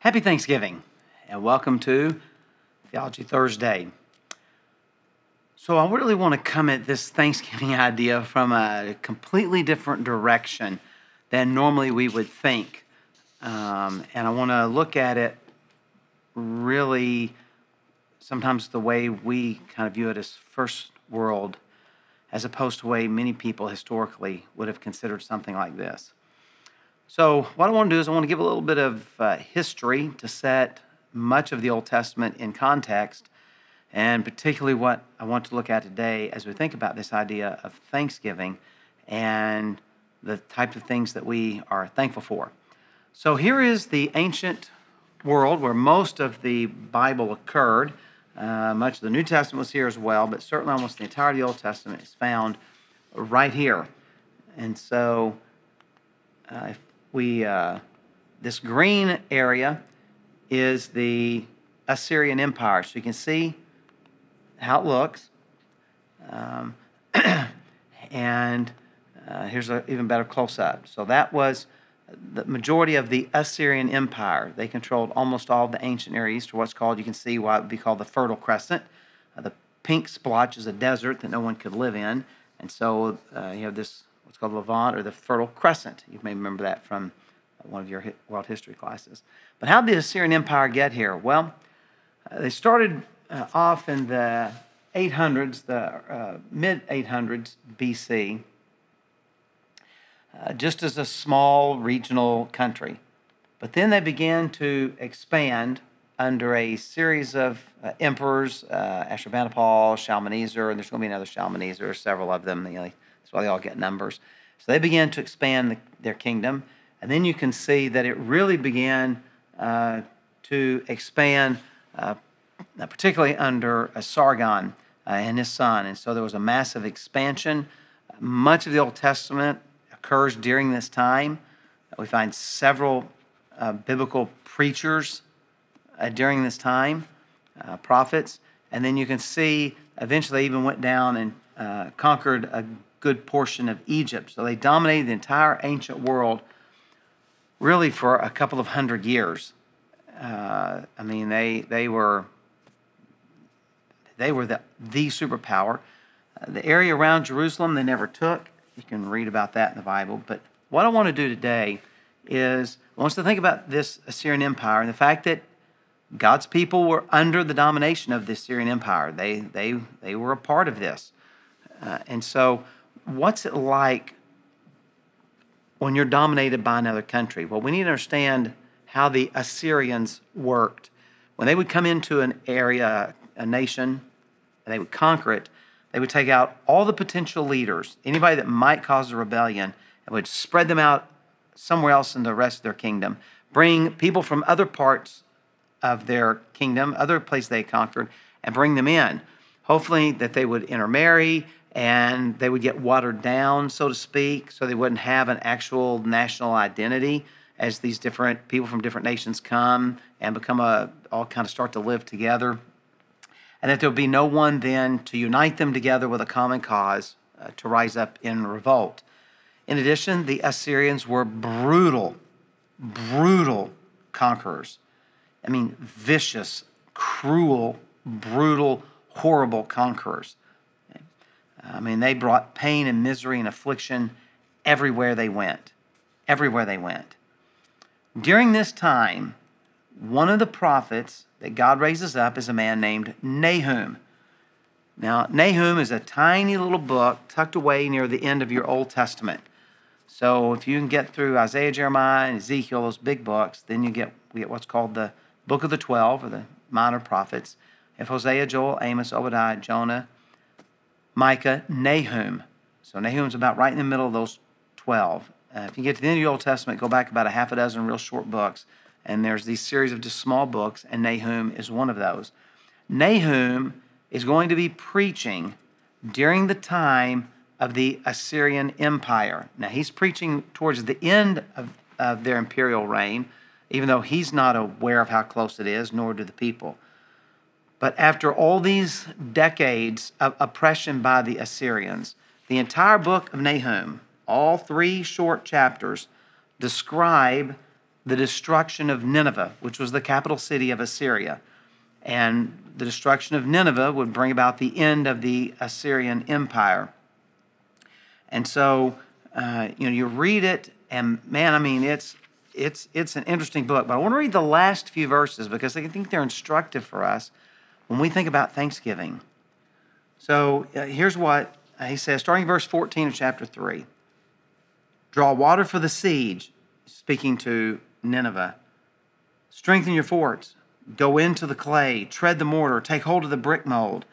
Happy Thanksgiving and welcome to Theology Thursday. So I really want to come at this Thanksgiving idea from a completely different direction than normally we would think. And I want to look at it really sometimes the way we kind of view it as first world, as opposed to the way many people historically would have considered something like this. So what I want to do is I want to give a little bit of history to set much of the Old Testament in context, and particularly what I want to look at today as we think about this idea of Thanksgiving and the type of things that we are thankful for. So here is the ancient world where most of the Bible occurred. Much of the New Testament was here as well, but certainly almost the entirety of the Old Testament is found right here. And so this green area is the Assyrian Empire. So you can see how it looks. Here's an even better close-up. So that was the majority of the Assyrian Empire. They controlled almost all of the ancient Near East, or what's called, you can see why it would be called the Fertile Crescent. The pink splotch is a desert that no one could live in. And so you have this, what's called Levant, or the Fertile Crescent. You may remember that from one of your world history classes. But how did the Assyrian Empire get here? Well, they started off in the 800s, the mid-800s BC, just as a small regional country. But then they began to expand under a series of emperors, Ashurbanipal, Shalmaneser, and there's going to be another Shalmaneser, several of them. That's why they all get numbers. So they began to expand their kingdom. And then you can see that it really began to expand, particularly under Sargon and his son. And so there was a massive expansion. Much of the Old Testament occurs during this time. We find several biblical preachers during this time, prophets. And then you can see eventually they even went down and conquered a good portion of Egypt. So they dominated the entire ancient world really for a couple of hundred years. They were the superpower. The area around Jerusalem they never took. You can read about that in the Bible. But what I want to do today is I want us to think about this Assyrian Empire and the fact that God's people were under the domination of the Assyrian Empire. They were a part of this. And so what's it like when you're dominated by another country? Well, we need to understand how the Assyrians worked. When they would come into an area, a nation, and they would conquer it, they would take out all the potential leaders, anybody that might cause a rebellion, and would spread them out somewhere else in the rest of their kingdom. Bring people from other parts of their kingdom, other places they conquered, and bring them in. Hopefully that they would intermarry, and they would get watered down, so to speak, so they wouldn't have an actual national identity as these different people from different nations come and become all kind of start to live together. And that there would be no one then to unite them together with a common cause to rise up in revolt. In addition, the Assyrians were brutal conquerors. I mean, vicious, cruel, brutal, horrible conquerors. They brought pain and misery and affliction everywhere they went. Everywhere they went. During this time, one of the prophets that God raises up is a man named Nahum. Now, Nahum is a tiny little book tucked away near the end of your Old Testament. So if you can get through Isaiah, Jeremiah, and Ezekiel, those big books, then we get what's called the Book of the 12, or the minor prophets. You have Hosea, Joel, Amos, Obadiah, Jonah, Micah, Nahum. So Nahum's about right in the middle of those 12. If you get to the end of your Old Testament, go back about a half a dozen real short books, and there's these series of just small books, and Nahum is one of those. Nahum is going to be preaching during the time of the Assyrian Empire. Now, he's preaching towards the end of their imperial reign, even though he's not aware of how close it is, nor do the people. But after all these decades of oppression by the Assyrians, the entire book of Nahum, all 3 short chapters, describe the destruction of Nineveh, which was the capital city of Assyria. And the destruction of Nineveh would bring about the end of the Assyrian Empire. And so, you read it, and man, I mean, it's an interesting book. But I want to read the last few verses because I think they're instructive for us when we think about Thanksgiving. So here's what he says, starting verse 14 of chapter 3. Draw water for the siege, speaking to Nineveh. Strengthen your forts. Go into the clay. Tread the mortar. Take hold of the brick mold.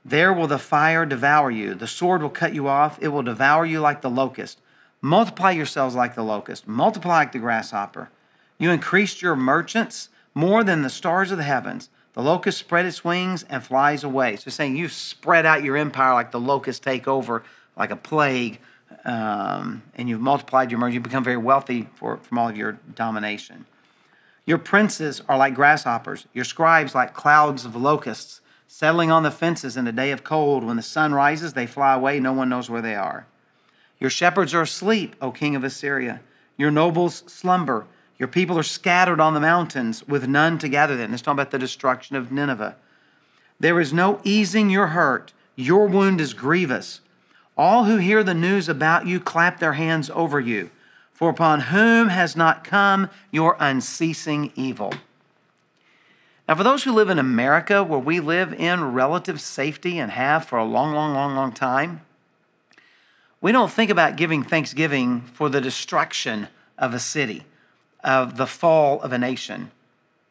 There will the fire devour you. The sword will cut you off. It will devour you like the locust. Multiply yourselves like the locust. Multiply like the grasshopper. You increased your merchants more than the stars of the heavens. The locust spread its wings and flies away. So saying you've spread out your empire like the locusts take over, like a plague, and you've multiplied your merchants. You've become very wealthy from all of your domination. Your princes are like grasshoppers. Your scribes like clouds of locusts, settling on the fences in a day of cold. When the sun rises, they fly away. No one knows where they are. Your shepherds are asleep, O king of Assyria. Your nobles slumber. Your people are scattered on the mountains with none to gather them. It's talking about the destruction of Nineveh. There is no easing your hurt. Your wound is grievous. All who hear the news about you clap their hands over you. For upon whom has not come your unceasing evil? Now, for those who live in America, where we live in relative safety and have for a long time, we don't think about giving thanksgiving for the destruction of a city, of the fall of a nation.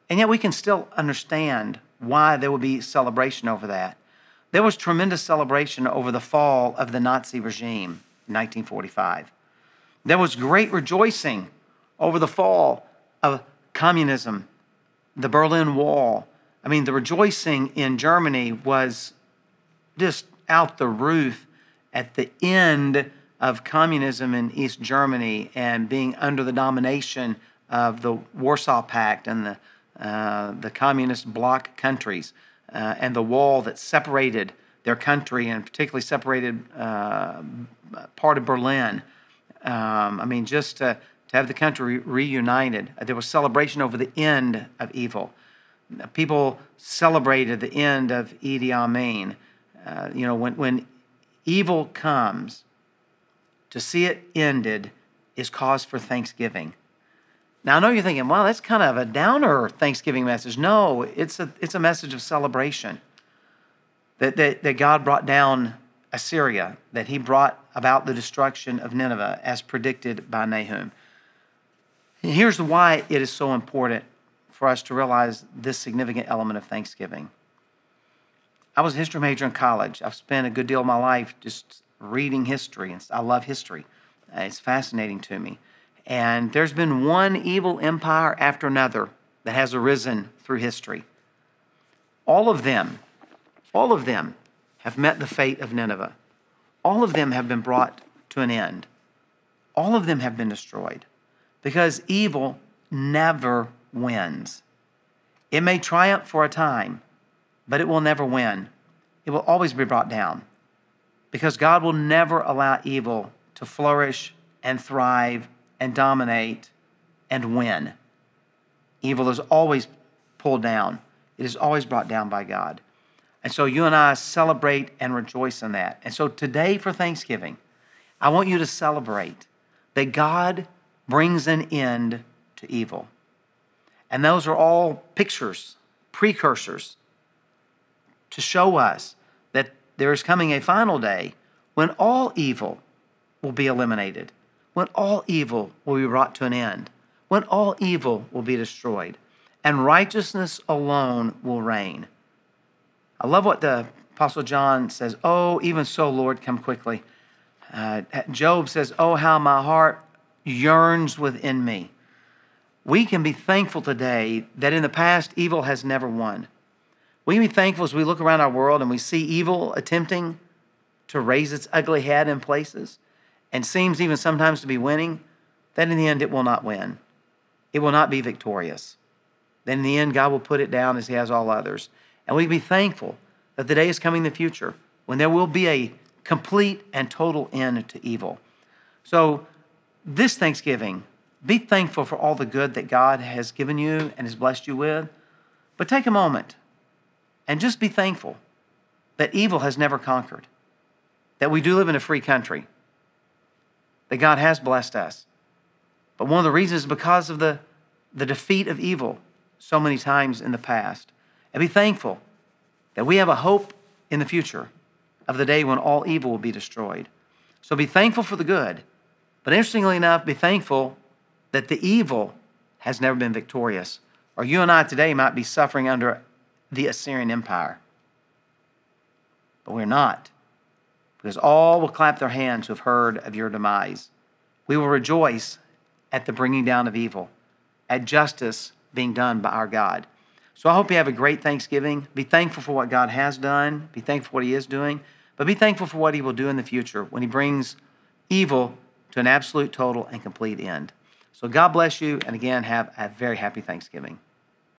And yet we can still understand why there would be celebration over that. There was tremendous celebration over the fall of the Nazi regime in 1945. There was great rejoicing over the fall of communism, the Berlin Wall. I mean, the rejoicing in Germany was just out the roof at the end of communism in East Germany and being under the domination of the Warsaw Pact and the communist bloc countries and the wall that separated their country and particularly separated part of Berlin. I mean, just to have the country reunited. There was celebration over the end of evil. People celebrated the end of Idi Amin. When evil comes, to see it ended is cause for thanksgiving. Now, I know you're thinking, well, that's kind of a downer Thanksgiving message. No, it's a message of celebration. That God brought down Assyria, that he brought about the destruction of Nineveh as predicted by Nahum. Here's why it is so important for us to realize this significant element of Thanksgiving. I was a history major in college. I've spent a good deal of my life just reading history, and I love history. It's fascinating to me. And there's been one evil empire after another that has arisen through history. All of them have met the fate of Nineveh. All of them have been brought to an end. All of them have been destroyed because evil never wins. It may triumph for a time, but it will never win. It will always be brought down because God will never allow evil to flourish and thrive and dominate and win. Evil is always pulled down. It is always brought down by God. And so you and I celebrate and rejoice in that. And so today for Thanksgiving, I want you to celebrate that God brings an end to evil. And those are all pictures, precursors to show us that there is coming a final day when all evil will be eliminated, when all evil will be brought to an end, when all evil will be destroyed, and righteousness alone will reign. I love what the Apostle John says, "Oh, even so, Lord, come quickly." Job says, "Oh, how my heart yearns within me." We can be thankful today that in the past, evil has never won. We can be thankful as we look around our world and we see evil attempting to raise its ugly head in places and seems even sometimes to be winning, that in the end it will not win. It will not be victorious. Then in the end, God will put it down as he has all others. And we can be thankful that the day is coming in the future when there will be a complete and total end to evil. So this Thanksgiving, be thankful for all the good that God has given you and has blessed you with. But take a moment and just be thankful that evil has never conquered, that we do live in a free country, that God has blessed us. But one of the reasons is because of the defeat of evil so many times in the past. And be thankful that we have a hope in the future of the day when all evil will be destroyed. So be thankful for the good. But interestingly enough, be thankful that the evil has never been victorious. Or you and I today might be suffering under the Assyrian Empire. But we're not. Because all will clap their hands who have heard of your demise. We will rejoice at the bringing down of evil, at justice being done by our God. So I hope you have a great Thanksgiving. Be thankful for what God has done. Be thankful for what he is doing. But be thankful for what he will do in the future when he brings evil to an absolute, total, and complete end. So God bless you. And again, have a very happy Thanksgiving.